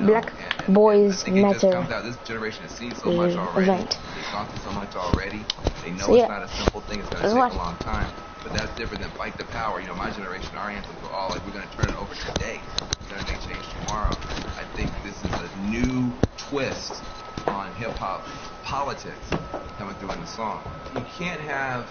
Black Boys I think it just Matter comes out. This generation has seen so much already. event. They've gone through so much already. They know So, it's yeah. not a simple thing. It's going to Let's take watch. a long time. But that's different than Fight the Power. You know, my generation, our anthems were all like, we're going to turn it over today. We're going to make change tomorrow. I think this is a new twist on hip-hop politics coming through in the song. You can't have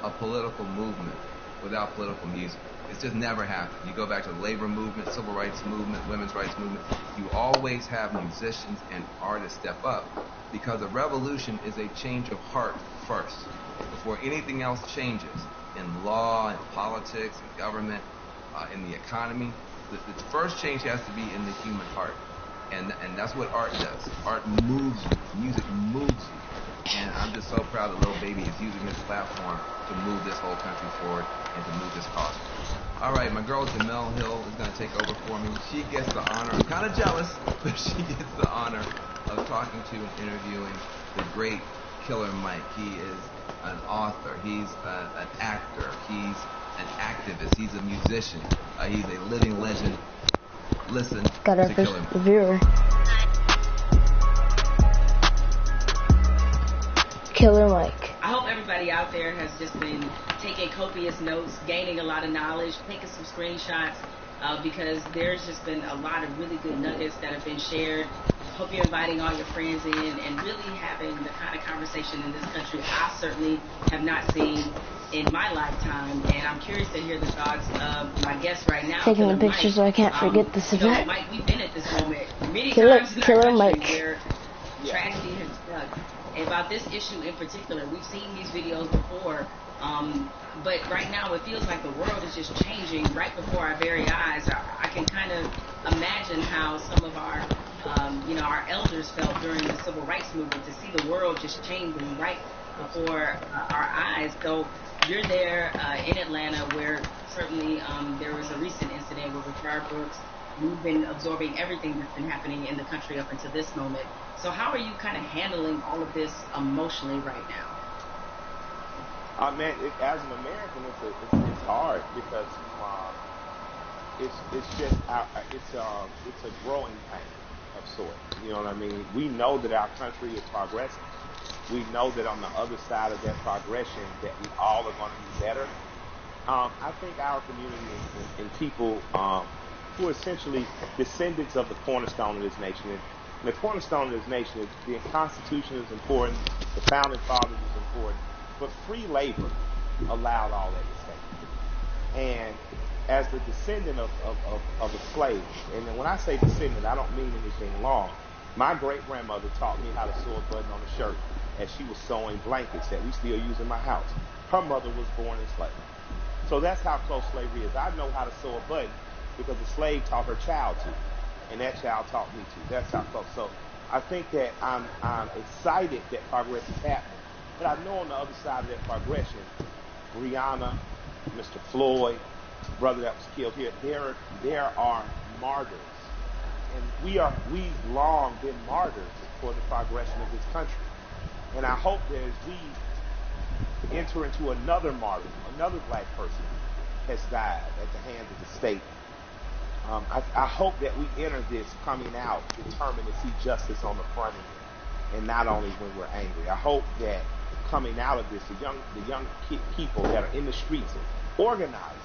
a political movement without political music. It's just never happened. You go back to the labor movement, civil rights movement, women's rights movement. You always have musicians and artists step up because a revolution is a change of heart first before anything else changes in law, in politics, in government, in the economy. The first change has to be in the human heart. And that's what art does. Art moves you. Music moves you. And I'm just so proud that Lil Baby is using his platform to move this whole country forward and to move this cause. All right, my girl Jamel Hill is going to take over for me. She gets the honor. I'm kind of jealous, but she gets the honor of talking to and interviewing the great Killer Mike. He is an author. He's an actor. He's an activist. He's a musician. He's a living legend. Listen Got our to first Killer Mike. viewer. Killer Mike. I hope everybody out there has just been taking copious notes, gaining a lot of knowledge, taking some screenshots, because there's just been a lot of really good nuggets that have been shared. Hope you're inviting all your friends in and really having the kind of conversation in this country I certainly have not seen in my lifetime. And I'm curious to hear the thoughts of my guest right now. Taking Killer a picture Mike. so I can't forget this You know, event. Mike, we've been at this moment many Killer times in our country Mike. where tragedy has struck. And about this issue in particular, we've seen these videos before, but right now it feels like the world is just changing right before our very eyes. I can kind of imagine how some of our, our elders felt during the civil rights movement, to see the world just changing right before our eyes. So you're there in Atlanta, where certainly there was a recent incident with Rashard Brooks. You've been absorbing everything that's been happening in the country up until this moment. So how are you kind of handling all of this emotionally right now? Man, as an American, it's hard because it's just it's a growing pain of sorts. You know what I mean? We know that our country is progressing. We know that on the other side of that progression, that we all are going to be better. I think our community and people who are essentially descendants of the cornerstone of this nation. And the cornerstone of this nation is the Constitution is important, the Founding Fathers is important, but free labor allowed all that to stay. And as the descendant of a slave, and when I say descendant, I don't mean anything long. My great-grandmother taught me how to sew a button on a shirt as she was sewing blankets that we still use in my house. Her mother was born in slavery. So that's how close slavery is. I know how to sew a button because the slave taught her child to, and that child taught me to. That's how close. So I think that I'm excited that progress is happening, but I know on the other side of that progression, Breonna, Mr. Floyd, brother that was killed here, there are martyrs, and we've long been martyrs for the progression of this country. And I hope that as we enter into another martyr, another black person has died at the hands of the state. I hope that we enter this coming out determined to see justice on the front end, and not only when we're angry. I hope that coming out of this, the young people that are in the streets organizing,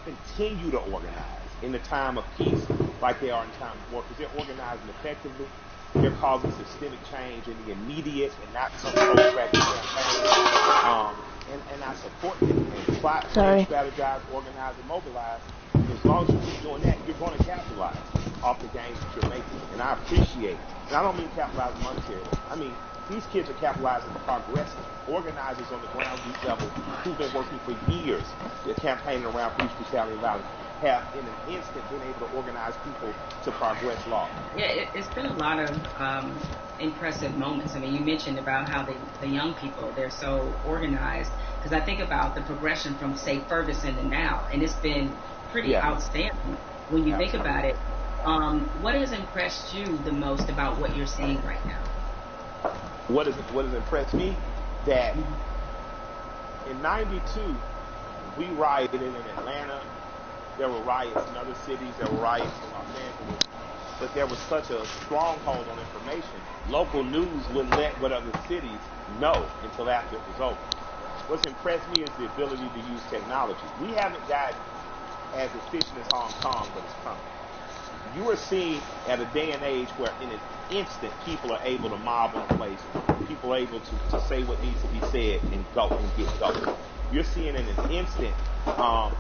continue to organize in the time of peace like they are in time of war, because they're organizing effectively. They're causing systemic change in the immediate and not some protracted campaign. And I support them and plot, plan, strategize, organize, and mobilize. As long as you keep doing that, you're going to capitalize off the gains that you're making. And I appreciate it. And I don't mean capitalize monetarily. I mean, these kids are capitalizing progressive organizers on the ground root level who've been working for years, they're campaigning around police brutality and violence, have in an instant been able to organize people to progress law. Yeah, it's been a lot of impressive moments. I mean, you mentioned about how the young people, they're so organized, because I think about the progression from, say, Ferguson to now, and it's been pretty outstanding when you think about it. What has impressed you the most about what you're seeing right now? What has impressed me? That in '92, we rioted in Atlanta. There were riots in other cities. There were riots in Los Angeles. but there was such a stronghold on information. Local news wouldn't let what other cities know until after it was over. What's impressed me is the ability to use technology. We haven't gotten as efficient as Hong Kong, but it's coming. You are seeing at a day and age where in an instant people are able to mob on a place, people are able to say what needs to be said and go and get going. You're seeing in an instant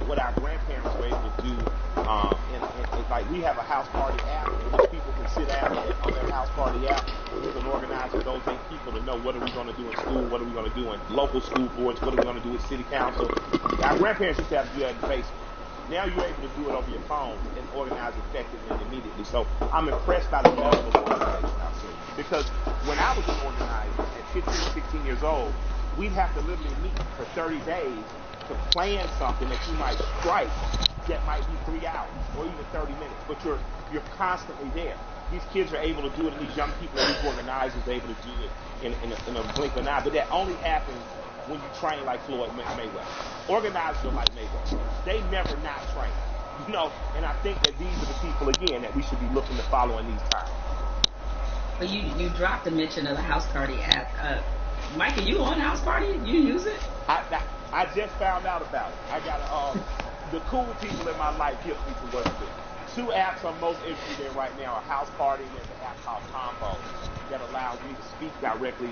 what our grandparents were able to do. And like we have a house party app in which people can sit down on their house party app. We can organize with those 8 people to know what are we going to do in school, what are we going to do in local school boards, what are we going to do with city council. Our grandparents used to have to do that in the basement. Now you're able to do it over your phone and organize effectively and immediately. So I'm impressed by the level of organization I've seen. Because when I was organized at 15, 16 years old, we'd have to literally meet for 30 days to plan something that you might strike that might be 3 hours or even 30 minutes. But you're constantly there. These kids are able to do it, and these young people and these organizers are able to do it in a blink of an eye. But that only happens when you train like Floyd Mayweather. Organizers are like Mayweather. They never not train. You know, and I think that these are the people, again, that we should be looking to follow in these times. But you dropped a mention of the House Party app. Mike, are you on House Party? You use it? I just found out about it. I got the cool people in my life help me to work with. 2 apps I'm most interested in right now are House Party and there's an app called Combo that allows me to speak directly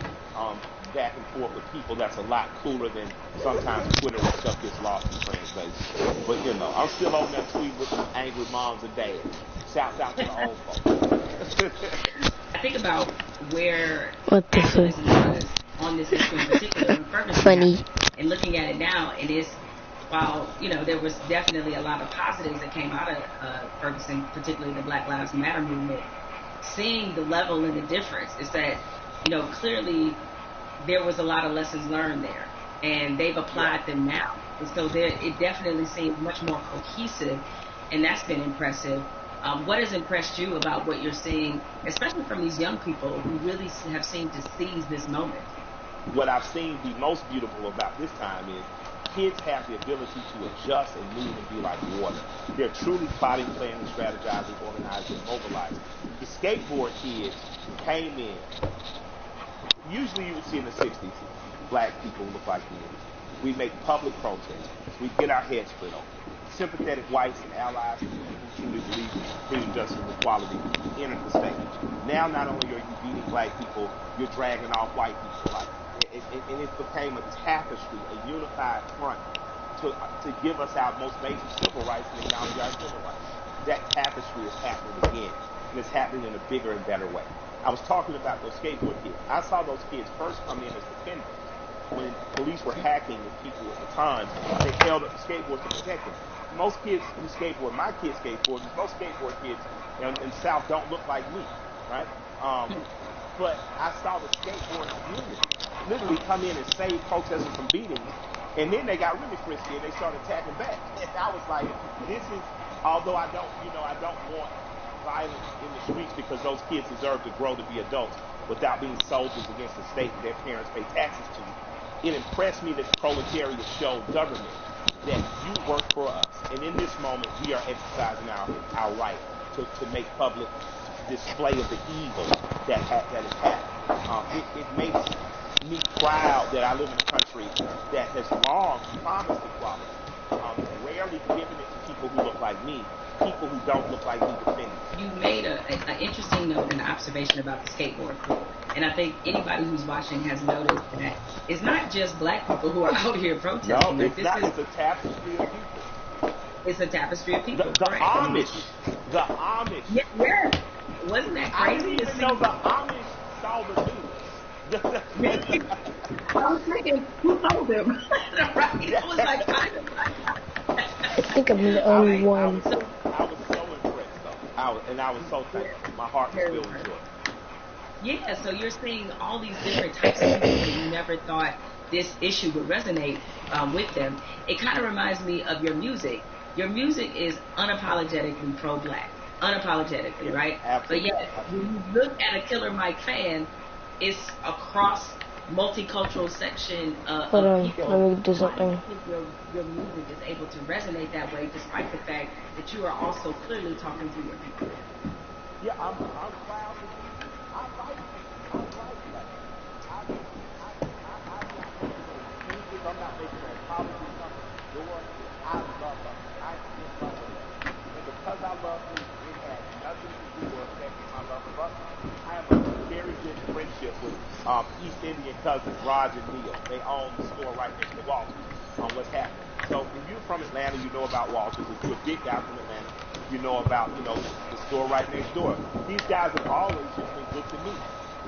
back and forth with people. That's a lot cooler than sometimes Twitter where stuff gets lost in translation. But you know, I'm still on that tweet with some angry moms and dads. Shouts out to the old folks. I think about where What the activism fuck? was on this issue in particular in Ferguson. Funny. And looking at it now, it is, while, you know, there was definitely a lot of positives that came out of Ferguson, particularly the Black Lives Matter movement, seeing the level and the difference is that, you know, clearly there was a lot of lessons learned there, and they've applied them now. And so it definitely seems much more cohesive, and that's been impressive. What has impressed you about what you're seeing, especially from these young people who really have seemed to seize this moment? What I've seen be most beautiful about this time is kids have the ability to adjust and move and be like water. They're truly plotting, planning, strategizing, organizing, mobilizing. The skateboard kids came in. Usually you would see in the 60s, black people look like me. We make public protests. We get our heads split open. Sympathetic whites and allies and people who truly believe in freedom, justice, and equality entered the stage. Now not only are you beating black people, you're dragging off white people. Like, and it became a tapestry, a unified front to give us our most basic civil rights and acknowledge our civil rights. That tapestry is happening again, and it's happening in a bigger and better way. I was talking about those skateboard kids. I saw those kids first come in as defenders. When police were hacking the people with batons, they held up the skateboards to protect them. Most kids who skateboard, my kids skateboard, most skateboard kids in the South don't look like me, right? But I saw the skateboard community literally come in and save protesters from beatings, and then they got really frisky and they started attacking back. And I was like, this is, although I don't want violence in the streets because those kids deserve to grow to be adults without being soldiers against the state that their parents pay taxes to. It impressed me that the proletariat showed government that you work for us. And in this moment, we are exercising our right to make public display of the evil that has happened. It makes me proud that I live in a country that has long promised equality, rarely given it to people who look like me, people who don't look like me defending. You made an interesting note and observation about the skateboard crew. And I think anybody who's watching has noticed that it's not just black people who are out here protesting. No, it's not. It's a tapestry of people. It's a tapestry of people. The Amish. The Amish. Yeah. Wasn't that crazy? I didn't even know the Amish saw the news. I was thinking, who told them? Right? It was like kind of like... I think I'm the only one. I was so impressed, though. I was so thankful. My heart was filled with joy. Yeah, so you're seeing all these different types of people that you never thought this issue would resonate with them. It kind of reminds me of your music. Your music is unapologetically pro-black. Unapologetically, yeah, right? Absolutely. But yet, when you look at a Killer Mike fan, it's across multicultural section of people. Let me do something. I think your music is able to resonate that way, despite the fact that you are also clearly talking to your people. Yeah, I'm proud to be. I like people. I like love. I'm not making no excuses. I'm not making no apologies coming to the door. I love others. I am in love with others. And because I love me, it has nothing to do or affect in my love of others. I have a very good friendship with East Indian cousins, Raj and Neil. They own the store right next to Walters. What's happening? So if you're from Atlanta, you know about Walters. If you're a big guy from Atlanta, you know about, the store right next door. These guys have always just been good to me.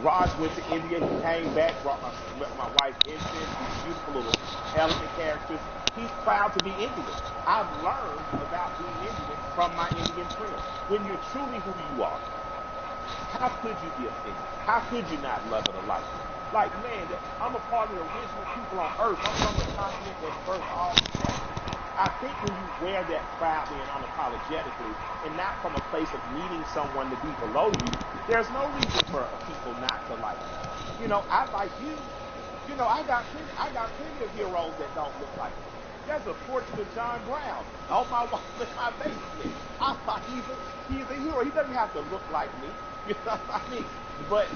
Raj went to India. He came back, brought my wife incense, these beautiful little elephant characters. He's proud to be Indian. I've learned about being Indian from my Indian friends. When you're truly who you are, how could you be offended? How could you not love it or like it? Like, man, I'm a part of the original people on earth. I'm from the continent that birthed all humanity. I think when you wear that proudly and unapologetically, and not from a place of needing someone to be below you, there's no reason for people not to like you. I like you. I got plenty of heroes that don't look like me. There's a portrait of John Brown on my wall in my basement. He's a hero. He doesn't have to look like me. You know what I mean? But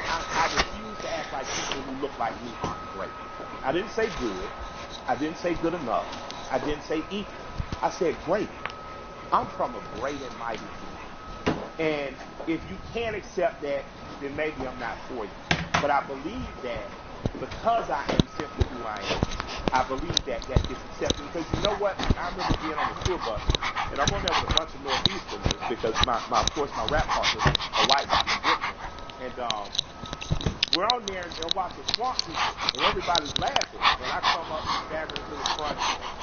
I refuse to act like people who look like me aren't great. I didn't say good. I didn't say good enough. I didn't say equal. I said great. I'm from a great and mighty people. And if you can't accept that, then maybe I'm not for you. But I believe that because I am simply who I am, I believe that that gets accepted. Because you know what? I remember being on a tour bus, and I'm on there with a bunch of Northeasterners because of course, my rap partner's a white guy from Brooklyn. And we're on there and watching swamp people, and everybody's laughing. And I come up staggering to the front,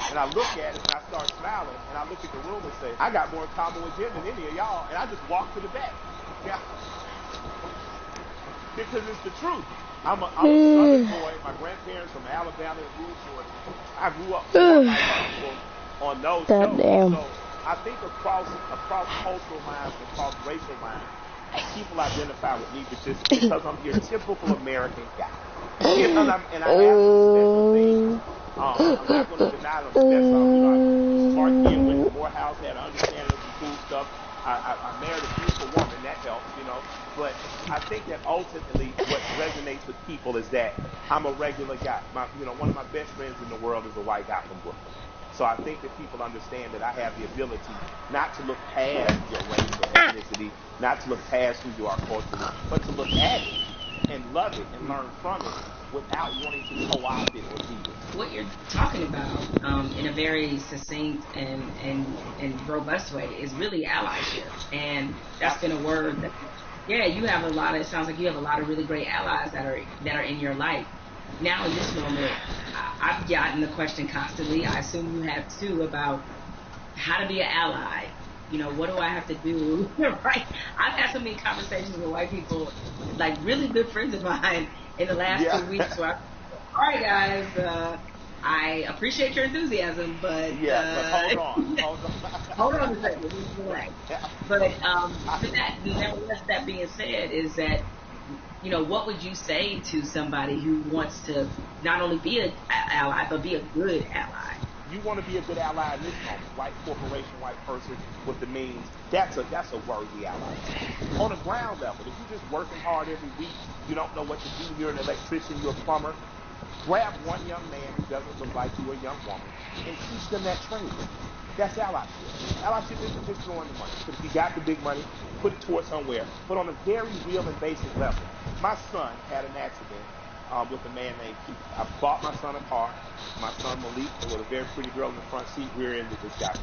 and I look at it, and I start smiling, and I look at the room and say, I got more in common with Jim than any of y'all. And I just walk to the back. Yeah. Because it's the truth. I'm a Southern boy. My grandparents from Alabama and rural Georgia. I grew up more like people on those shows. Damn. So I think across cultural lines and across racial lines, people identify with me because I'm your typical American guy. And I have some special things. I'm not going to deny them. I'm smart kid, went to Morehouse, had an understanding of some cool stuff. I married a beautiful woman, that helps. But I think that ultimately what resonates with people is that I'm a regular guy. One of my best friends in the world is a white guy from Brooklyn. So I think that people understand that I have the ability not to look past your race or ethnicity, not to look past who you are culturally, but to look at it and love it and learn from it without wanting to co-opt it or be it. What you're talking about in a very succinct and robust way is really allyship. And that's been a word that, yeah, you have it sounds like you have a lot of really great allies that are in your life. Now in this moment, I've gotten the question constantly, I assume you have too, about how to be an ally. What do I have to do? Right? I've had so many conversations with white people, like really good friends of mine in the last 2 weeks. So all right, guys, I appreciate your enthusiasm, but hold on a second, relax. But nevertheless, that being said, is that what would you say to somebody who wants to not only be an ally but be a good ally? You want to be a good ally in this moment. White corporation, white person with the means. That's a worthy ally. On a ground level, if you're just working hard every week, you don't know what to do, you're an electrician, you're a plumber, grab one young man who doesn't look like you, a young woman, and teach them that trade. That's allyship. Allyship isn't just throwing the money. But if you got the big money, put it towards somewhere. But on a very real and basic level, my son had an accident with a man named Keith. I bought my son a car. My son Malik, with a very pretty girl in the front seat, rear-ended this guy.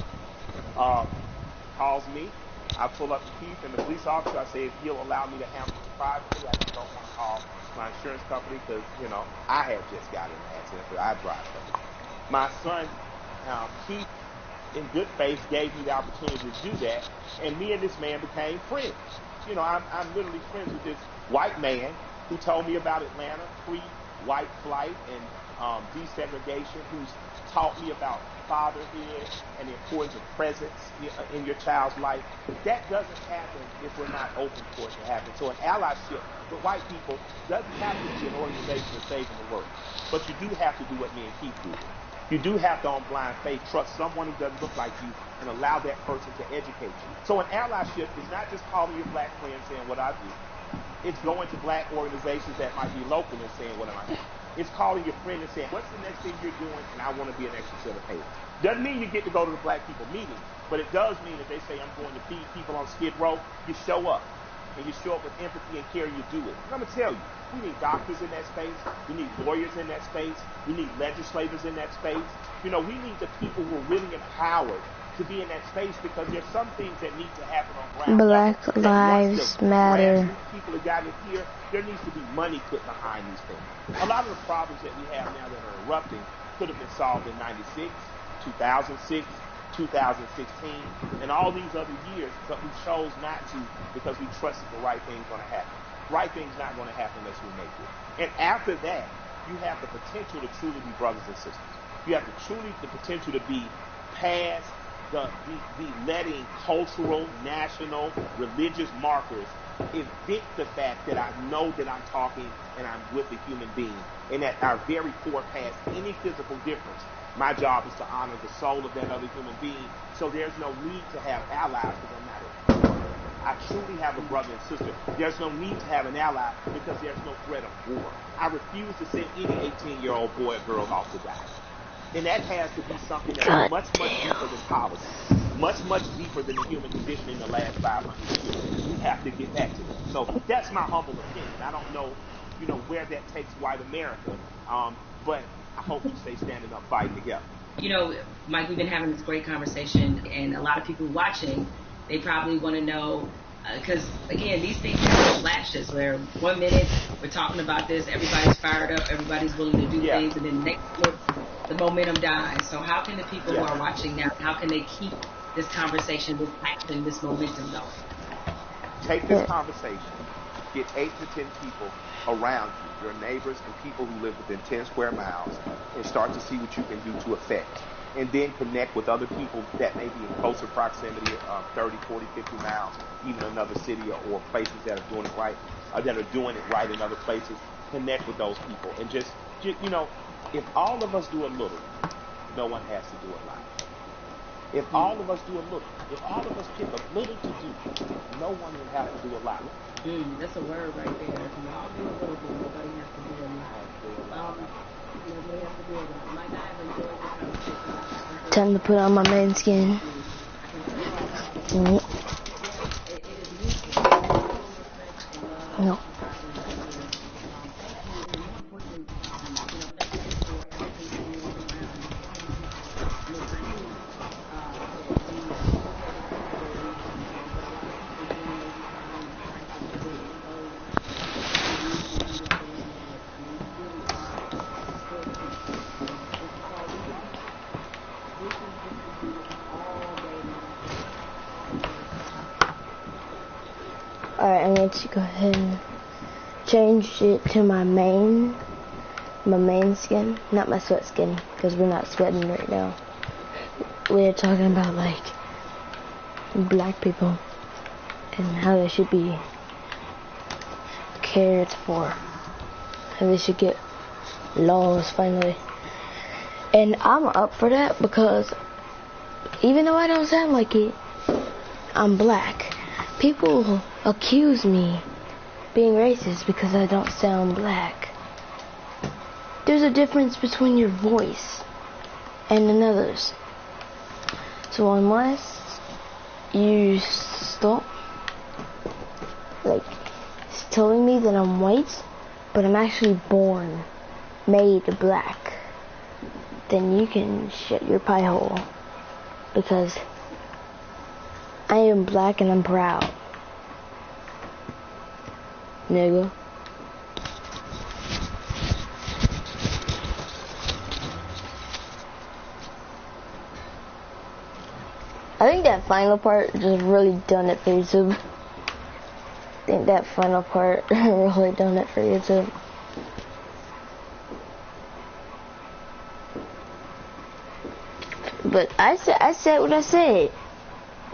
Calls me. I pull up to Keith and the police officer. I say, if he'll allow me to handle this privately, I just don't want to call my insurance company because, I had just got in an accident because I drive heavy. My son, Keith, in good faith, gave me the opportunity to do that, and me and this man became friends. I'm literally friends with this white man who told me about Atlanta pre-white flight and desegregation, who's taught me about fatherhood and the importance of presence in your child's life. That doesn't happen if we're not open for it to happen. So an allyship with white people doesn't have to be an organization of saving the world. But you do have to do what me and Keith did. You do have to, on blind faith, trust someone who doesn't look like you and allow that person to educate you. So an allyship is not just calling your black friends saying what I do. It's going to black organizations that might be local and saying what am I doing. It's calling your friend and saying, what's the next thing you're doing? And I want to be an extra set of hands. Doesn't mean you get to go to the black people meeting, but it does mean that they say, I'm going to feed people on Skid Row. You show up. And you show up with empathy and care, you do it. And I'm going to tell you, we need doctors in that space. We need lawyers in that space. We need legislators in that space. You know, we need the people who are really empowered to be in that space, because there's some things that need to happen on ground Black level. Lives Matter. People have gotten here, there needs to be money put behind these things. A lot of the problems that we have now that are erupting could have been solved in 96, 2006, 2016, and all these other years, but we chose not to because we trusted the right thing's going to happen. Right thing's not going to happen unless we make it. And after that, you have the potential to truly be brothers and sisters. You have the potential to be past the letting cultural, national, religious markers evict the fact that I know that I'm talking and I'm with a human being, and at our very core, past any physical difference. My job is to honor the soul of that other human being, so there's no need to have allies because I'm not a war. I truly have a brother and sister. There's no need to have an ally because there's no threat of war. I refuse to send any 18-year-old boy or girl off to die. And that has to be something that's much, much deeper than policy, much, much deeper than the human condition in the last 500 years. We have to get back to that. So that's my humble opinion. I don't know, where that takes white America, but I hope we stay standing up, fighting together. Mike, we've been having this great conversation, and a lot of people watching, they probably want to know, because, again, these things have flashes where 1 minute we're talking about this, everybody's fired up, everybody's willing to do things, and then the next minute the momentum dies. So how can the people who are watching now, how can they keep this conversation, this action, this momentum going? Take this conversation, get 8 to 10 people around you, your neighbors and people who live within 10 square miles, and start to see what you can do to affect. And then connect with other people that may be in closer proximity, 30, 40, 50 miles, even another city or places that are doing it right, in other places. Connect with those people. And just if all of us do a little, no one has to do a lot. If all of us do a little, if all of us pick a little to do, no one will have to do a lot. That's a word right there. If we all do a little bit, nobody has to do a lot. Nobody has to do a lot. Mike, I've enjoyed the conversation. Time to put on my man skin. No. Alright, I'm going to go ahead and change it to my main skin, not my sweat skin, because we're not sweating right now. We're talking about, like, black people and how they should be cared for, how they should get laws finally. And I'm up for that because even though I don't sound like it, I'm black. People accuse me being racist because I don't sound black. There's a difference between your voice and another's. So unless you stop telling me that I'm white, but I'm actually made black, then you can shut your pie hole, because I am black and I'm proud, nigga. I think that final part just really done it for YouTube. I think that final part really done it for YouTube. But I said what I said.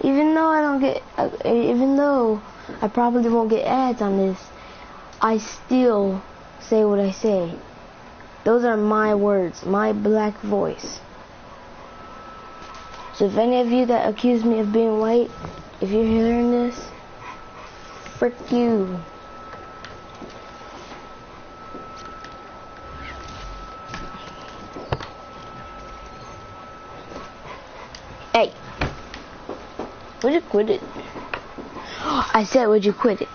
Even though I probably won't get ads on this, I still say what I say. Those are my words, my black voice. So if any of you that accuse me of being white, if you're hearing this, frick you. Hey, would you quit it? I said, would you quit it?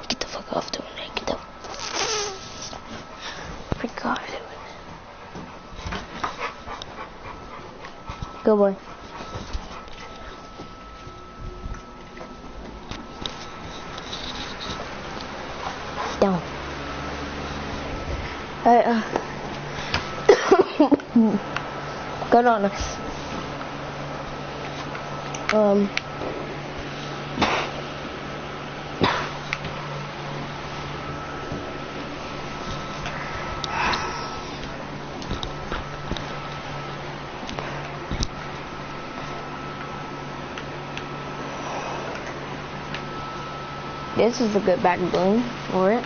Get the fuck off doing that. Get the frick off doing it. Good boy. Down. Alright, good on us. This is a good backbone for it.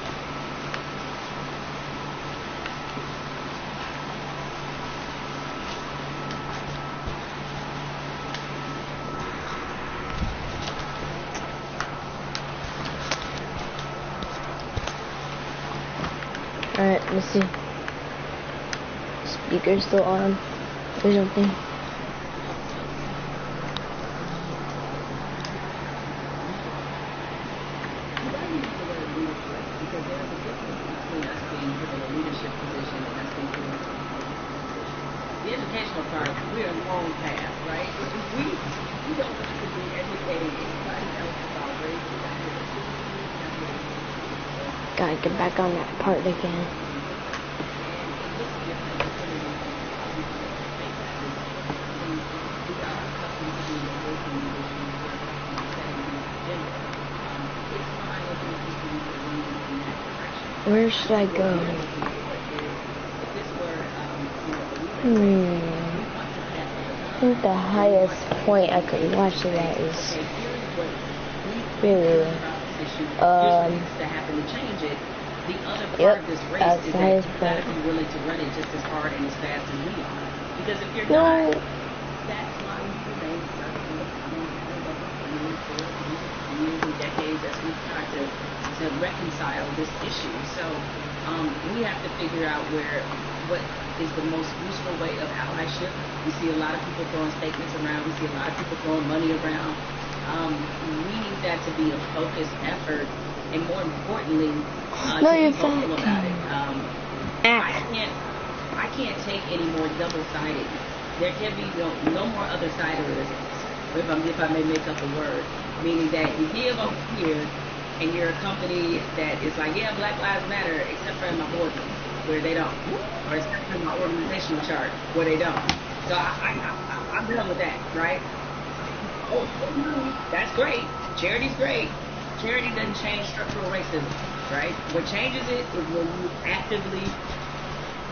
Alright, let's see. Speaker's still on or something. The educational part, we're on the wrong path, right? We don't have to be educating anybody else about race. Gotta get back on that part again. Where should I go? I think the highest point I could watch it at is really yep, that's the highest point. Be willing to run it just as hard and as fast as we are. Because if you're not, that's why we remain years and decades as we try to reconcile this issue. So we have to figure out what is the most useful way of allyship. We see a lot of people throwing statements around. We see a lot of people throwing money around. We need that to be a focused effort, and more importantly, to be vocal about it. I can't take any more double-sided. There can be no more other-sidedism, if I may make up a word, meaning that you give over here, and you're a company that is like, yeah, Black Lives Matter, except for in my boardroom, where they don't, or except for my organizational chart, where they don't. So I'm done with that, right? Oh, that's great. Charity's great. Charity doesn't change structural racism, right? What changes it is when you actively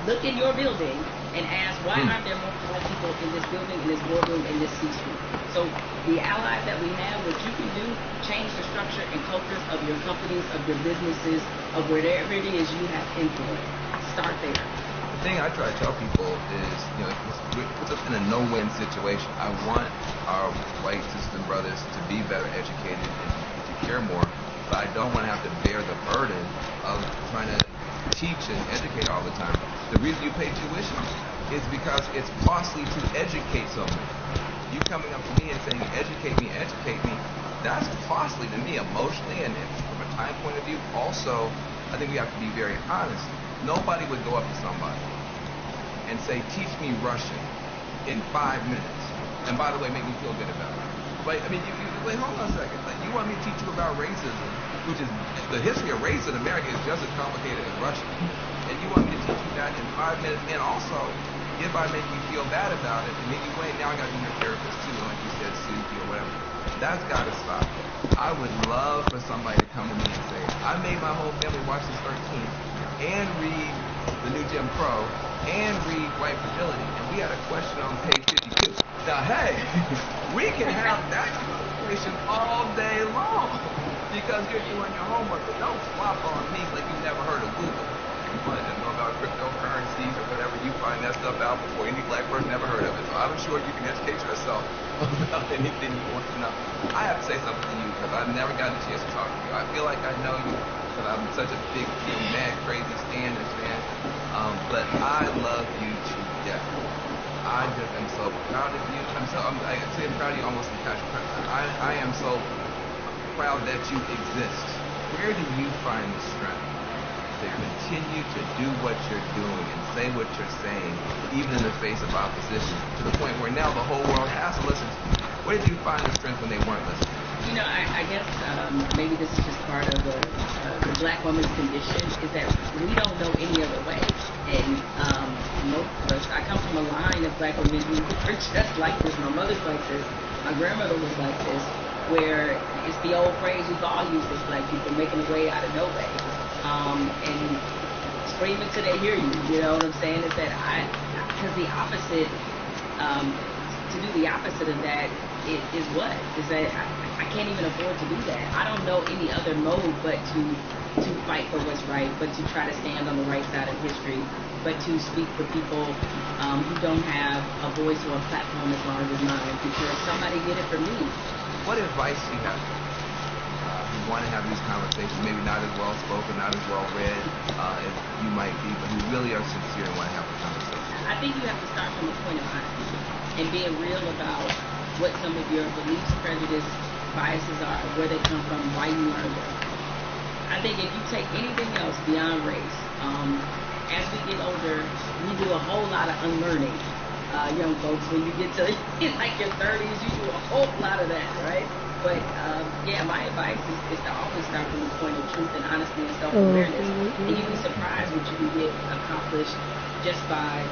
look in your building and ask, why aren't there more Black people in this building, in this boardroom, in this C-suite? So the allies that we have, what you can do, change the structure and cultures of your companies, of your businesses, of wherever it is you have influence. Start there. The thing I try to tell people is, it puts us in a no-win situation. I want our white sisters and brothers to be better educated and to care more, but I don't want to have to bear the burden of trying to teach and educate all the time. The reason you pay tuition is because it's costly to educate someone. You coming up to me and saying, educate me, that's costly to me emotionally and from a time point of view. Also, I think we have to be very honest. Nobody would go up to somebody and say, teach me Russian in 5 minutes. And by the way, make me feel good about it. Like, I mean, wait, hold on a second. Like, you want me to teach you about racism, which is, the history of race in America is just as complicated as Russian. And you want me to teach you that in 5 minutes? And also, if I make you feel bad about it, and maybe wait, now I gotta be your therapist too, like you said, Suki or whatever. That's gotta stop. I would love for somebody to come to me and say, I made my whole family watch this 13th and read the new Jim Crow and read White Fragility, and we had a question on page 52. Now, hey, we can have that conversation all day long because you're doing your homework, but don't flop on me like you never heard of Google. you want to know about cryptocurrencies or whatever, you find that stuff out before any black person ever heard of it. So I'm sure you can educate yourself about anything you want to know. I have to say something to you because I've never gotten a chance to talk to you. I feel like I know you because I'm such a big, mad, crazy Standards fan. But I love you to death. I just am so proud of you. I say I'm proud of you almost in passion. I am so proud that you exist. Where do you find the strength to continue to do what you're doing and say what you're saying, even in the face of opposition, to the point where now the whole world has to listen to you? Where did you find the strength when they weren't listening? I guess maybe this is just part of the black woman's condition, is that we don't know any other way. And most of us, I come from a line of black women who are just like this. My mother's like this. My grandmother was like this, where it's the old phrase we've all used as black people, making a way out of no way. And screaming till they hear you, you know what I'm saying? Is that because the opposite, to do the opposite of that is what? Is that I can't even afford to do that. I don't know any other mode but to fight for what's right, but to try to stand on the right side of history, but to speak for people who don't have a voice or a platform as large as mine, because somebody did it for me. What advice do you have? You want to have these conversations, maybe not as well spoken, not as well read as you might be, but you really are sincere and want to have the conversation. I think you have to start from a point of honesty and being real about what some of your beliefs, prejudice, biases are, where they come from, why you learned them. I think if you take anything else beyond race, as we get older, we do a whole lot of unlearning. Young folks, when you get to like your 30s, you do a whole lot of that, right? But my advice is to always start from the point of truth and honesty and self-awareness. And you'd be surprised what you can get accomplished just by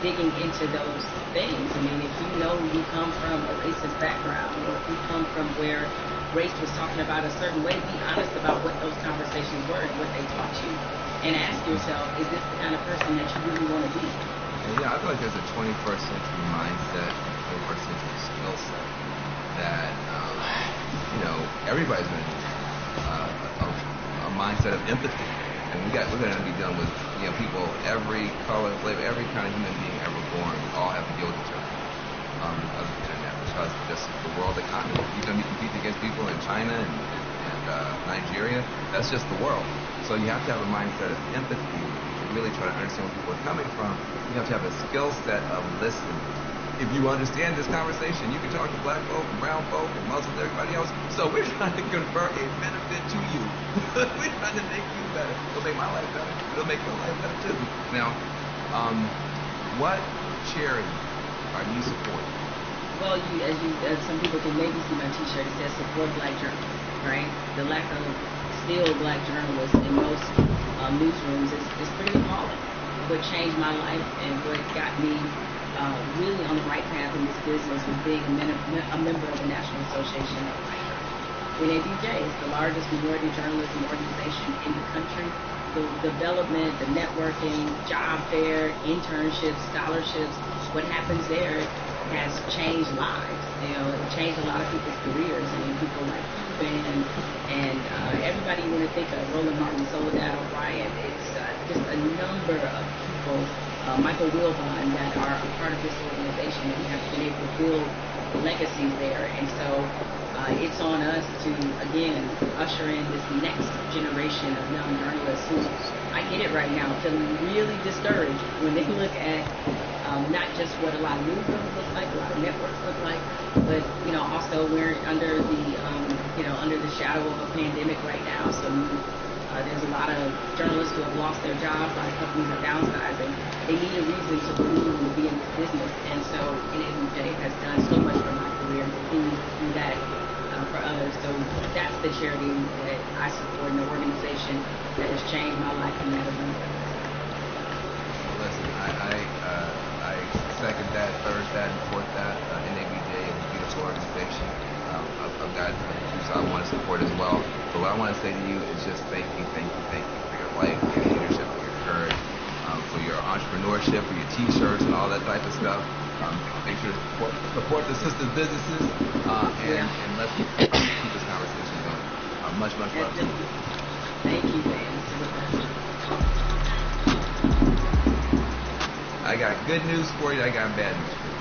digging into those things. I mean, if you know you come from a racist background, or if you come from where race was talking about a certain way, be honest about what those conversations were and what they taught you. And ask yourself, is this the kind of person that you really want to be? Yeah, I feel like there's a 21st century mindset, 21st century skill set that, everybody's going to need a mindset of empathy. And we're going to be dealing with, people, every color, flavor, every kind of human being ever born. We all have to deal with each other because of the internet, because just the world economy. You're going to be competing against people in China and Nigeria. That's just the world. So you have to have a mindset of empathy and really try to understand where people are coming from. You have to have a skill set of listening. If you understand this conversation, you can talk to black folk and brown folk and Muslims and everybody else. So we're trying to convert a benefit to you. We're trying to make you better. It'll make my life better. It'll make your life better too. Now, what charity are you supporting? Well, as some people can maybe see my T-shirt, it says support black journalists, right? The lack of still black journalists in most newsrooms is pretty appalling. What changed my life and what got me really on the right path in this business was being a member of the National Association of Black Journalists. NABJ is the largest minority journalism organization in the country. The development, the networking, job fair, internships, scholarships, what happens there has changed lives. It changed a lot of people's careers. I mean, people like Ben and everybody you want to think of, Roland Martin, Soledad O'Brien. It's just a number of people, Michael Wilbon, that are a part of this organization, and we have been able to build legacies there. And so it's on us to, again, usher in this next generation of young journalists who, I get it right now, feeling really discouraged when they look at not just what a lot of newsrooms look like, a lot of networks look like, but also we're under the shadow of a pandemic right now. So there's a lot of journalists who have lost their jobs, a lot of companies are downsizing. They need a reason to believe and to be in this business. And so NABJ has done so much for my career and continues to do that for others. So that's the charity that I support, an organization that has changed my life and that of others. Listen, I second that, third that, and fourth that. NABJ is a beautiful organization. I've got groups I want to support as well. But what I want to say to you is just thank you for your life, for your leadership, for your courage, for your entrepreneurship, for your T-shirts and all that type of stuff. Make sure to support the sister businesses and let's keep this conversation going. Much love to you. Thank you, man. I got good news for you. I got bad news for you.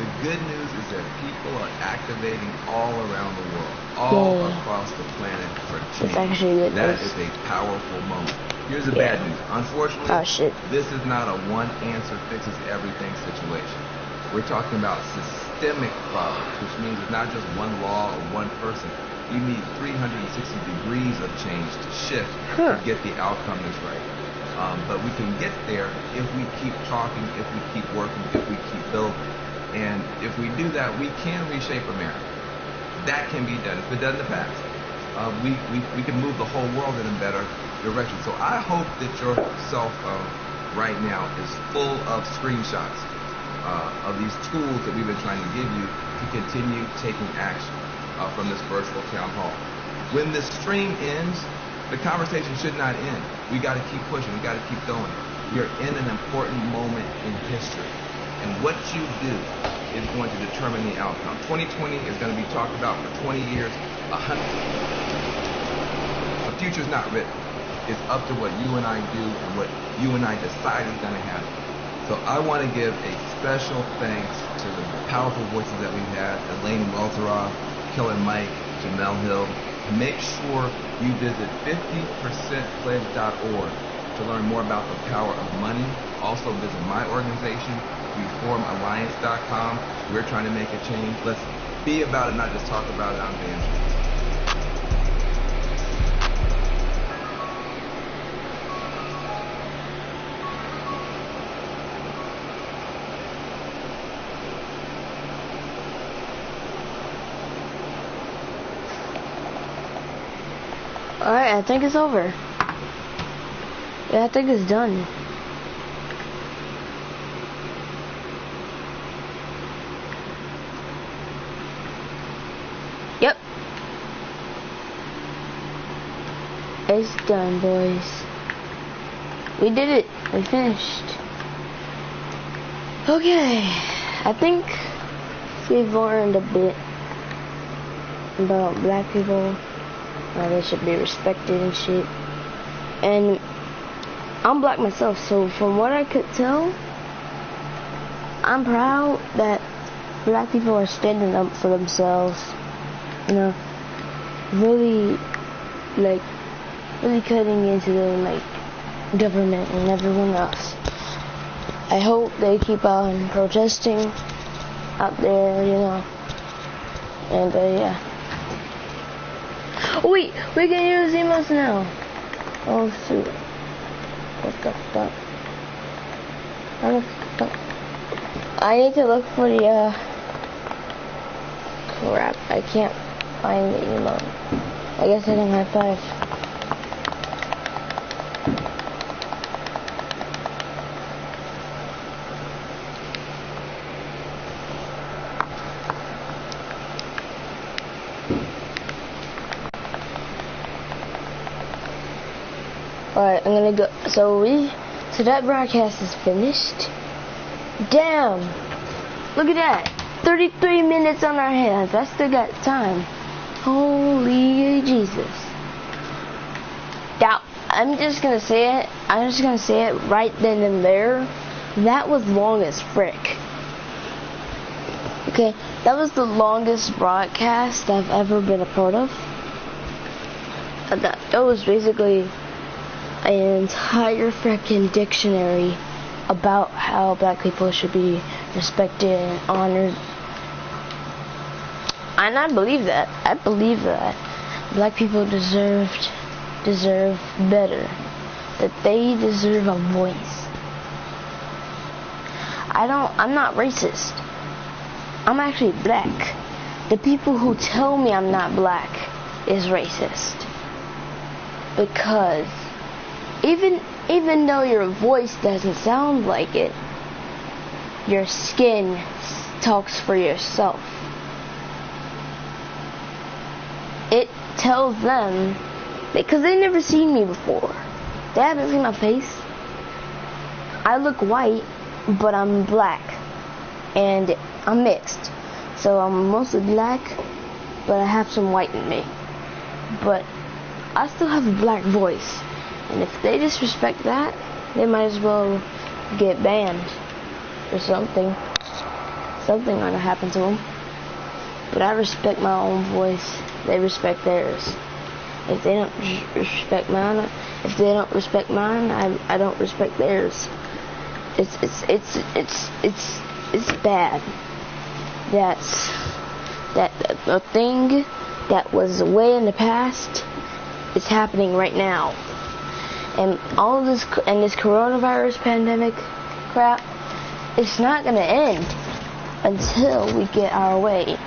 The good news is that people are activating all around the world, all across the planet for change. It's actually good That news. is a powerful moment. Here's the bad news. Unfortunately, this is not a one answer fixes everything situation. We're talking about systemic problems, which means it's not just one law or one person. You need 360 degrees of change to shift to get the outcome that's right. But we can get there if we keep talking, if we keep working, if we keep building. And if we do that, we can reshape America. That can be done. It's been done in the past. We can move the whole world in a better direction. So I hope that your cell phone right now is full of screenshots of these tools that we've been trying to give you to continue taking action from this virtual town hall. When the stream ends, the conversation should not end. We got to keep pushing. We got to keep going. You're in an important moment in history. And what you do is going to determine the outcome. 2020 is going to be talked about for 20 years. The future's not written. It's up to what you and I do and what you and I decide is going to happen. So I want to give a special thanks to the powerful voices that we've had, Elaine Welteroth, Killer Mike, Jamel Hill. Make sure you visit 50percentpledge.org to learn more about the power of money. Also visit my organization, reformalliance.com. We're trying to make a change. Let's be about it, not just talk about it on Vantage. Alright, I think it's over. Yeah, I think it's done. Yep. It's done, boys. We did it. We finished. Okay. I think we've learned a bit about black people. They should be respected and shit. And I'm black myself, so from what I could tell, I'm proud that black people are standing up for themselves. You know, really cutting into the government and everyone else. I hope they keep on protesting out there, you know. And yeah. Oh, wait, we can use emotes now. Oh shoot. What the fuck? I need to look for the crap. I can't find the emote. I guess I didn't have 5. Alright, I'm gonna go. So that broadcast is finished. Damn! Look at that! 33 minutes on our hands. I still got time. Holy Jesus. Now, I'm just gonna say it. I'm just gonna say it right then and there. That was long as frick. Okay, that was the longest broadcast I've ever been a part of. That was basically an entire freaking dictionary about how black people should be respected and honored. And I believe that. I believe that black people deserve better. That they deserve a voice. I'm not racist. I'm actually black. The people who tell me I'm not black is racist. Because even though your voice doesn't sound like it, your skin talks for yourself. It tells them, because they never seen me before. They haven't seen my face. I look white, but I'm black. And I'm mixed. So I'm mostly black, but I have some white in me. But I still have a black voice. And if they disrespect that, they might as well get banned. or something. Something gonna happen to them. But I respect my own voice. They respect theirs. If they don't respect mine, I don't respect theirs. It's bad. That a thing that was way in the past is happening right now. And all of this, and this coronavirus pandemic crap, it's not gonna end until we get our way.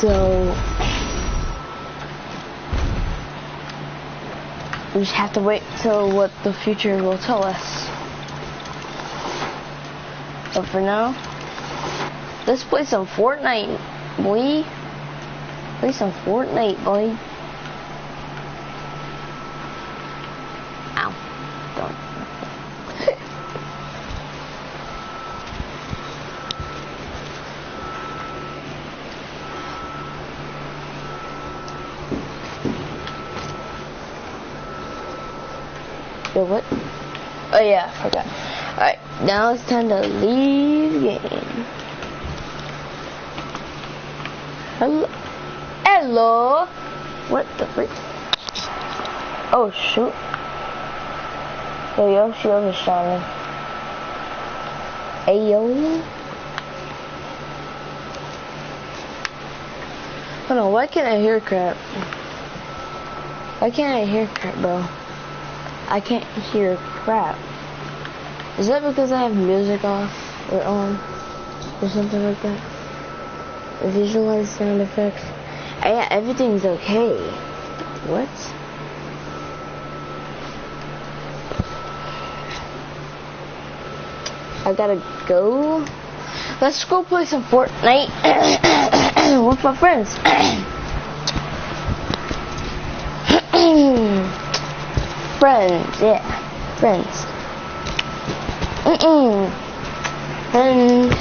So we just have to wait till what the future will tell us. But for now, let's play some FortNUT, boy. Play some FortNUT, boy. Ow. Don't. Yo, what? Oh yeah, I forgot. Alright, now it's time to leave the game. Hello? What the frick? Oh shoot. Yo, she overshot me. Ayo. Hold on, why can't I hear crap? Why can't I hear crap, bro? I can't hear crap. Is that because I have music off or on or something like that? Visualize sound effects. Yeah, everything's okay. What? I gotta go. Let's go play some FortNUT with my friends. Friends, yeah, friends. Friends.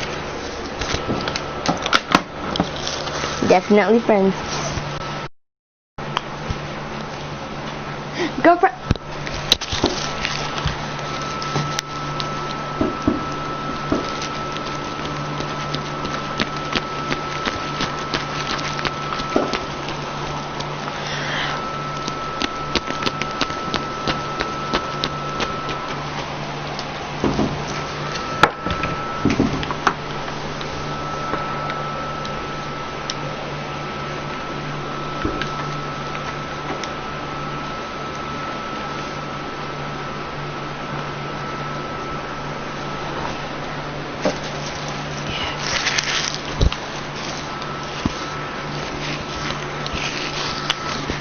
Definitely friends. Girlfriend.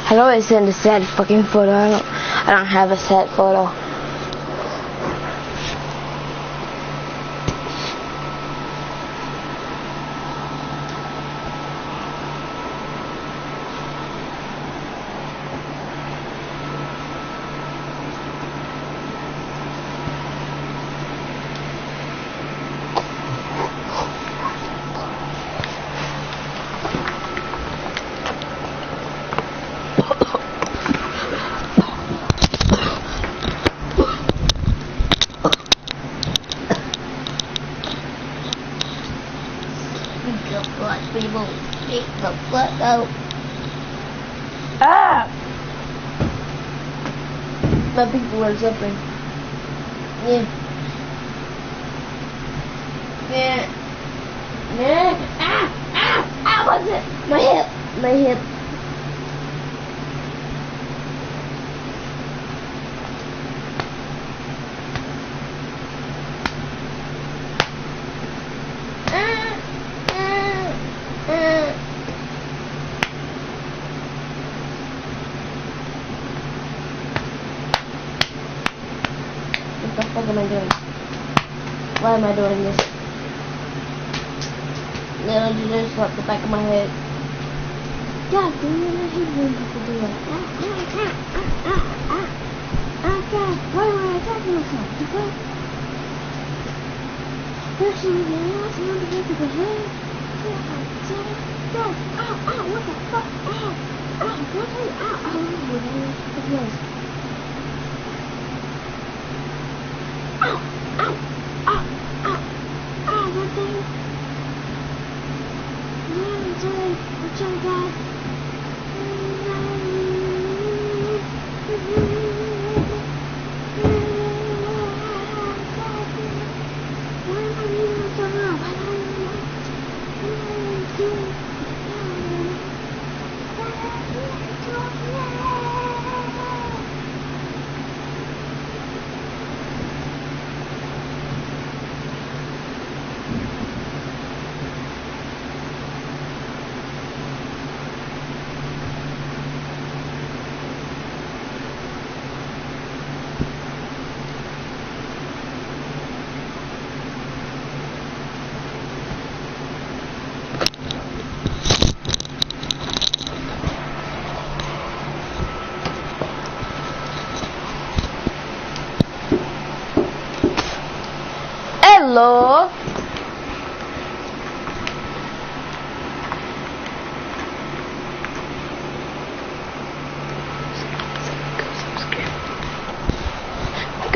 I know I sent a sad fucking photo. I don't have a sad photo. People get the fuck out. Ah! My people are suffering. Yeah. What's it? My hip. What the fuck am I doing? Why am I doing this? Literally just slapped the back of my head. God, do you know hate when people do that? God, why am I attacking myself? Because personally, the ass and the back of the head. What the fuck? Ow.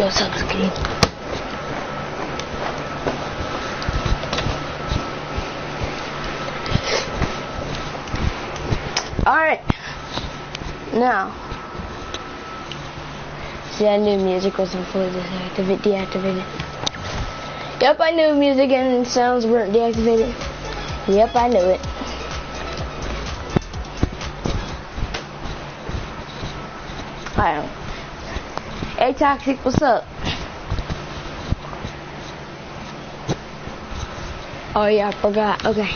Go subscribe. Alright. Now. See, I knew music wasn't fully deactivated. Yep, I knew music and sounds weren't deactivated. Yep, I knew it. I don't. Hey, Toxic, what's up? Oh, yeah, I forgot. Okay.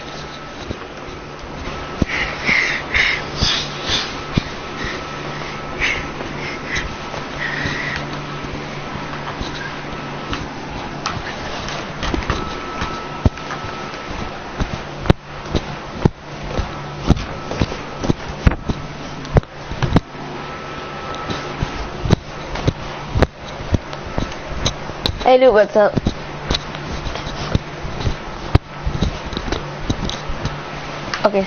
Hey, dude, what's up? Okay.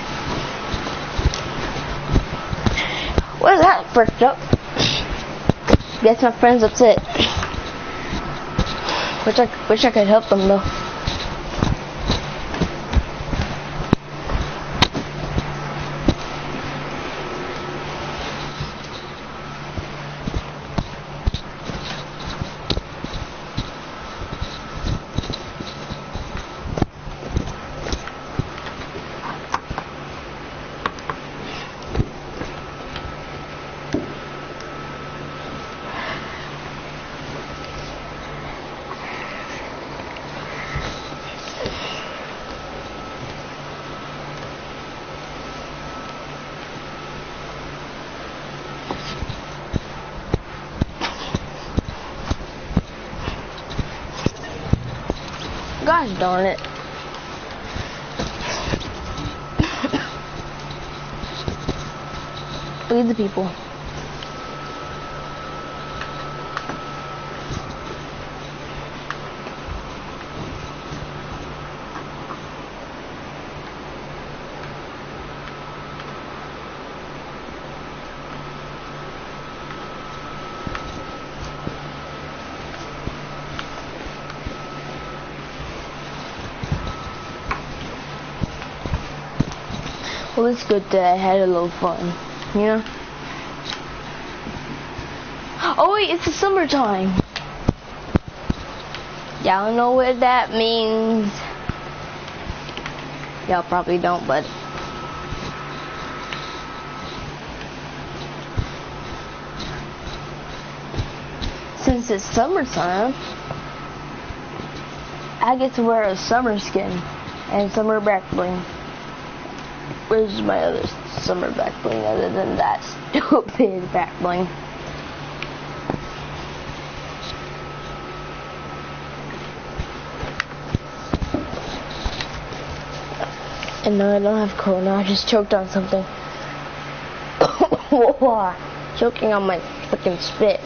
What is that first up? Gets my friends upset. Wish I could help them though. Gosh darn it. Lead the people. Well, it's good that I had a little fun, you know? Oh wait, it's the summertime. Y'all know what that means. Y'all probably don't, but since it's summertime, I get to wear a summer skin and summer back bling. Where's my other summer back bling other than that stupid back bling? And no, I don't have corona. I just choked on something. Choking on my freaking spit.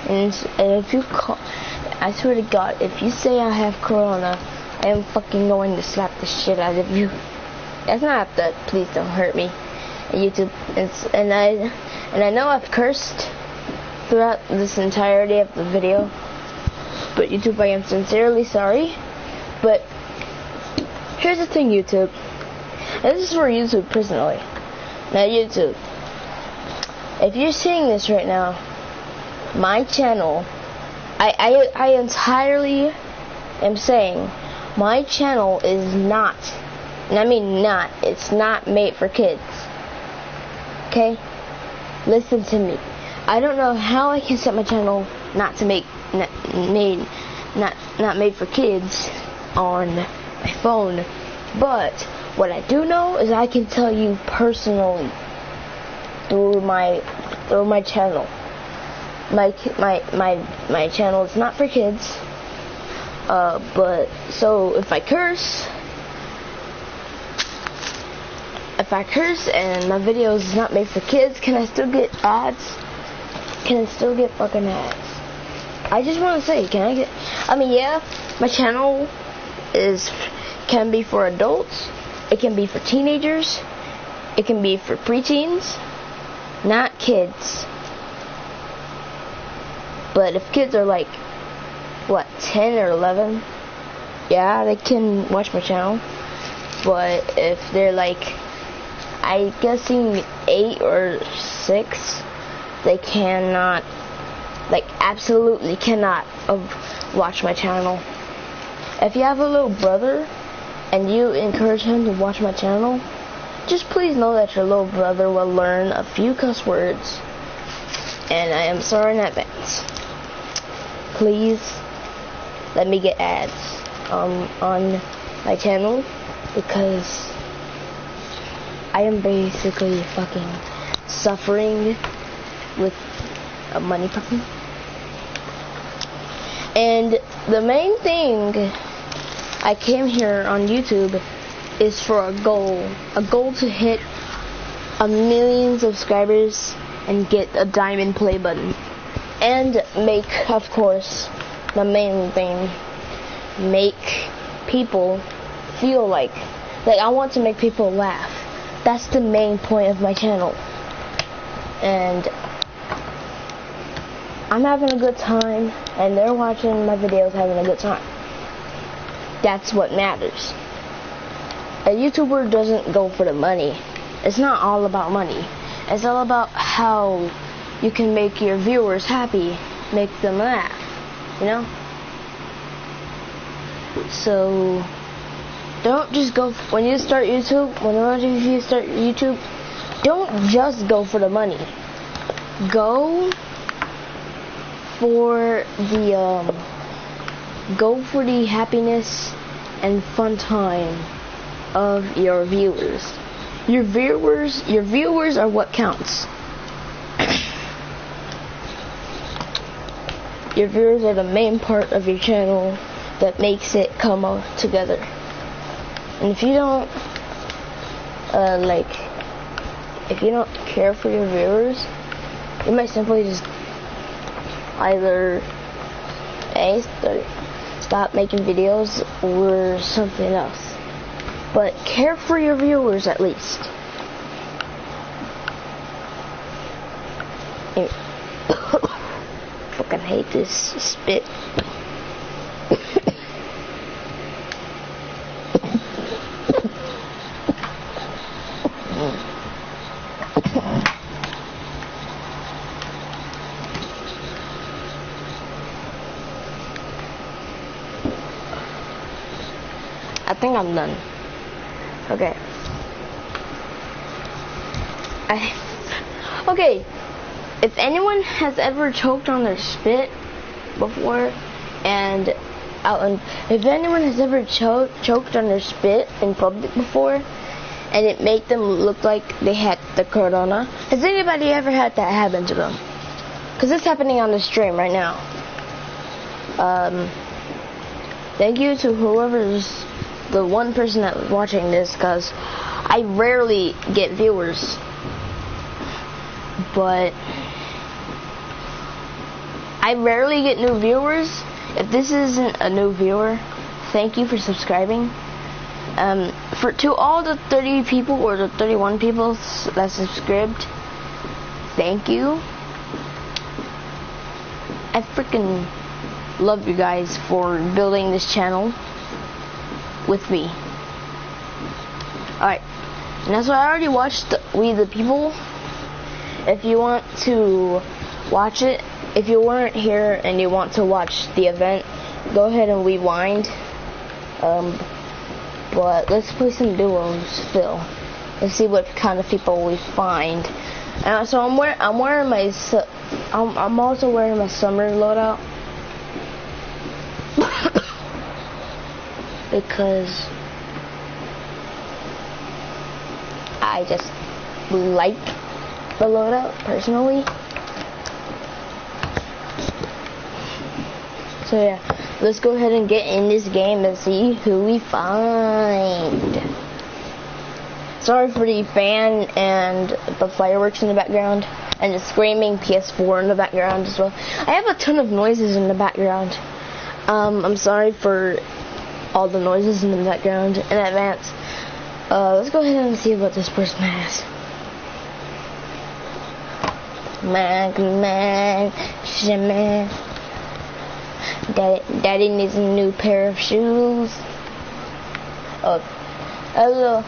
And if you call, I swear to God, if you say I have corona, I am fucking going to slap the shit out of you. That's not that. Please don't hurt me. YouTube, and I know I've cursed throughout this entirety of the video, but YouTube, I am sincerely sorry. But here's the thing, YouTube. And this is for YouTube personally. Now, YouTube, if you're seeing this right now, my channel, I entirely am saying my channel is not, and I mean not, it's not made for kids. Okay? Listen to me. I don't know how I can set my channel not to make not made for kids on my phone, but what I do know is I can tell you personally through my channel. My channel is not for kids. But so if I curse and my video is not made for kids, can I still get ads? Can I still get fucking ads? I just want to say, yeah, my channel can be for adults, it can be for teenagers, it can be for preteens, not kids. But if kids are like, what, 10 or 11, yeah, they can watch my channel. But if they're like, I guessing 8 or 6, they cannot, like absolutely cannot watch my channel. If you have a little brother and you encourage him to watch my channel, just please know that your little brother will learn a few cuss words. And I am sorry in advance. Please let me get ads on my channel, because I am basically fucking suffering with a money problem. And the main thing I came here on YouTube is for a goal to hit 1,000,000 subscribers and get a diamond play button, and make, of course, the main thing, make people feel like I want to make people laugh. That's the main point of my channel. And I'm having a good time, and they're watching my videos having a good time. That's what matters. A YouTuber doesn't go for the money. It's not all about money. It's all about how you can make your viewers happy, make them laugh, you know? So don't just go, when you start YouTube, whenever you start YouTube, don't just go for the money. Go for the happiness and fun time of your viewers. Your viewers are what counts. Your viewers are the main part of your channel that makes it come all together. And if you don't if you don't care for your viewers, you might simply just either stop making videos or something else. But care for your viewers at least. Fucking hate this spit. I think I'm done. Okay. Okay. If anyone has ever choked on their spit before, and if anyone has ever choked on their spit in public before, and it made them look like they had the corona, has anybody ever had that happen to them? Because it's happening on the stream right now. Thank you to whoever's the one person that was watching this, because I rarely get viewers, but I rarely get new viewers. If this isn't a new viewer, thank you for subscribing. To all the 30 people or the 31 people that subscribed, thank you. I freaking love you guys for building this channel with me. Alright, now so I already watched We the People. If you want to watch it, if you weren't here and you want to watch the event, go ahead and rewind. But let's play some duos still. Let's see what kind of people we find. So I'm wearing my I'm also wearing my summer loadout. Because I just like the loadout personally. So yeah, let's go ahead and get in this game and see who we find. Sorry for the fan and the fireworks in the background and the screaming PS4 in the background as well. I have a ton of noises in the background. I'm sorry for all the noises in the background in advance. Let's go ahead and see what this person has. Man, man. Daddy needs a new pair of shoes. Oh, hello.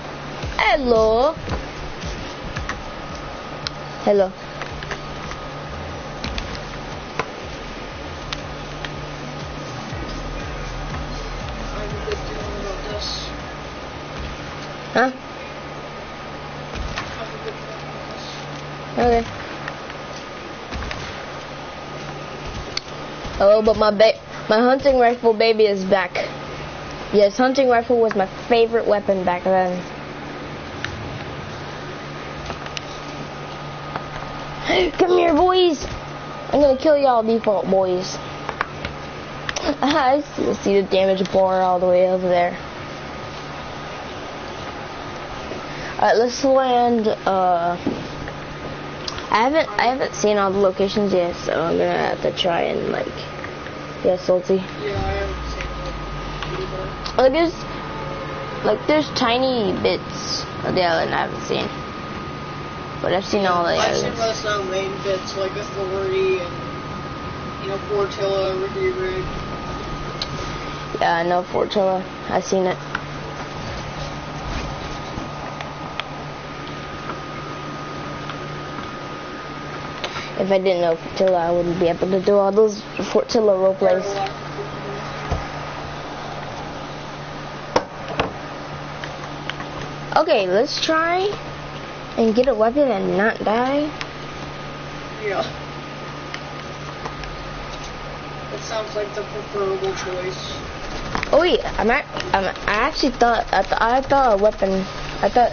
Huh? Okay. Oh, but my hunting rifle baby is back. Yes, hunting rifle was my favorite weapon back then. Come here, boys. I'm gonna kill y'all, default boys. I still see the damage bar all the way over there. Alright, let's land. I haven't seen all the locations yet, so I'm gonna have to try and like get salty. Yeah, I haven't seen it. There's tiny bits of the island I haven't seen, but I've seen all the I've islands. seen most of the main bits like Authority and Fortilla, Ricky Rig. Yeah, I know Fortilla. I've seen it. If I didn't know Fortilla, I wouldn't be able to do all those Fortilla roleplays. Okay, let's try and get a weapon and not die. Yeah. That sounds like the preferable choice. Oh wait, I actually thought I thought a weapon. I thought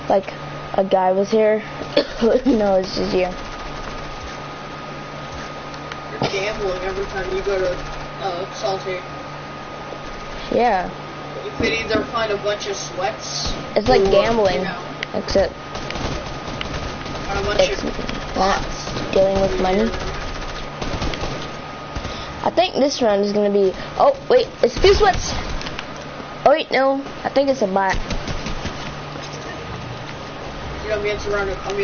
like a guy was here. No, it's just you. You're gambling every time you go to Salty. Yeah. You could either find a bunch of sweats. It's like or, gambling, except find a bunch it's of not bots. dealing with money. I think this round is gonna be. Oh wait, it's 2 sweats. Oh wait, no, I think it's a bot. I'm being surrounded. Help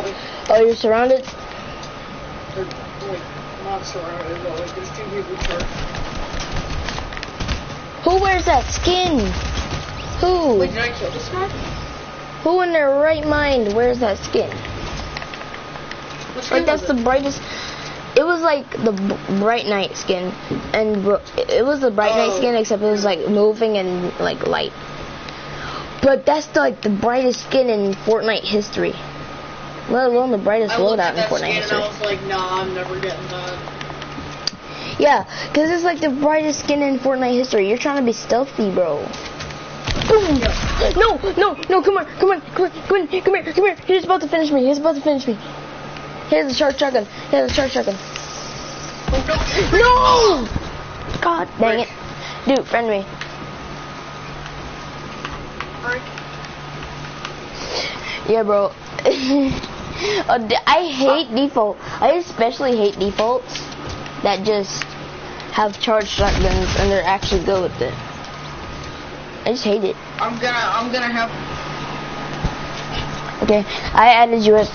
me. Oh, you're surrounded. They're like not surrounded, but like there's 2 people charged. Who wears that skin? Who? Wait, did I kill this guy? Who in their right mind wears that skin? What skin Like that's was the it? brightest. It was like the bright night skin, and it was the bright night skin, except it was like moving and like light. But that's like the brightest skin in Fortnite history. Let alone the brightest I looked loadout at in that Fortnite skin history. and I was like, nah, I'm never getting that. Yeah, because it's like the brightest skin in Fortnite history. You're trying to be stealthy, bro. Boom! Yeah. No, come on. He's about to finish me. Here's the short shotgun. Oh, No! God dang it. Dude, friend me. Frank. Yeah, bro. I hate default. I especially hate defaults that just have charged shotguns and they're actually good with it. I just hate it. I'm gonna have. Okay, I added you as.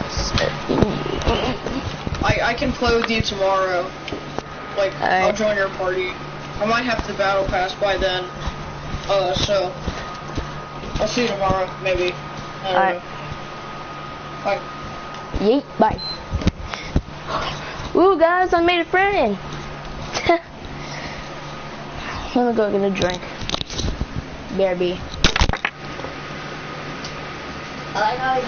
I can play with you tomorrow. Like, I'll Alright. join your party. I might have the battle pass by then. So I'll see you tomorrow, maybe. I don't Alright. know. Bye. Yeet, bye. Ooh, guys, I made a friend. Let me go get a drink. BRB. I like how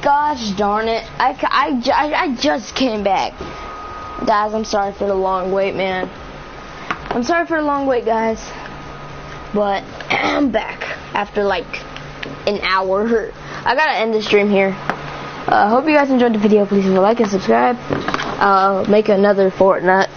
Gosh darn it. I just came back. Guys, I'm sorry for the long wait, man. I'm sorry for the long wait, guys. But I'm back after like an hour. I gotta end the stream here. Hope you guys enjoyed the video. Please leave a like and subscribe. I'll make another FortNUT.